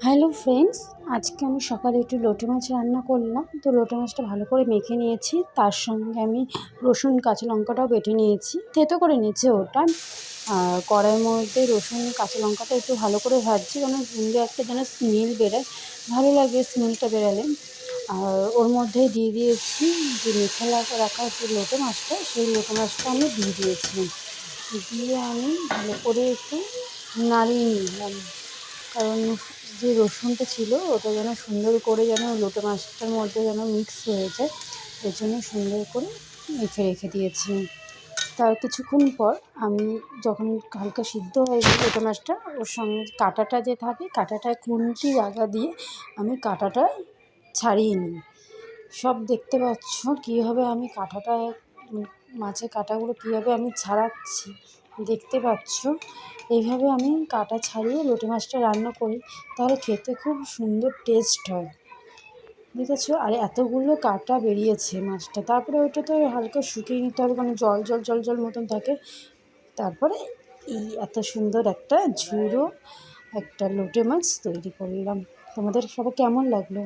Hello friends, আজকে আমি সকালে একটু লোটে মাছ রান্না করলাম। তো লোটে মাছটা ভালো করে মেখে নিয়েছি, তার সঙ্গে আমি রসুন কাঁচা লঙ্কাটাও বেটে নিয়েছি, থেতো করে নিয়েছি ওটা। আর কড়াইয়ের মধ্যে রসুন কাঁচা লঙ্কাটা একটু ভালো করে ভাজছি, যেন সুন্দর একটা যেন স্মেল বেরোয়, ভালো লাগে স্মেলটা বেরোলে। আর ওর মধ্যে দিয়ে দিয়েছি যে মেখে রাখা যে লোটে মাছটা, সেই লোটে মাছটা আমি দিয়ে দিয়েছিলাম। দিয়ে আমি ভালো করে একটু নাড়িয়ে নিলাম, কারণ যে রসুনটা ছিল ওটা যেন সুন্দর করে যেন লোটে মাছটার মধ্যে যেন মিক্স হয়ে যায়, এর জন্য সুন্দর করে মেখে রেখে দিয়েছি। তার কিছুক্ষণ পর আমি যখন হালকা সিদ্ধ হয়ে গেল লোটে মাছটা, ওর সঙ্গে কাঁটাটা যে থাকে, কাঁটাটা খুন্তি আগা দিয়ে আমি কাঁটাটা ছাড়িয়ে নিই। সব দেখতে পাচ্ছ কীভাবে আমি কাঁটাটা, মাছের কাঁটাগুলো কীভাবে আমি ছাড়াচ্ছি, দেখতে পাচ্ছ। এইভাবে আমি কাঁটা ছাড়িয়ে লোটে মাছটা রান্না করি, তাহলে খেতে খুব সুন্দর টেস্ট হয়, দেখেছো। আর এতগুলো কাঁটা বেরিয়েছে মাছটা, তারপরে ওটা তো হালকা শুকিয়ে নিতে হবে, কারণ জল জল জল জল মতন থাকে। তারপরে এই এত সুন্দর একটা ঝুড়ো একটা লোটে মাছ তৈরি করলাম। তোমাদের সবার কেমন লাগলো?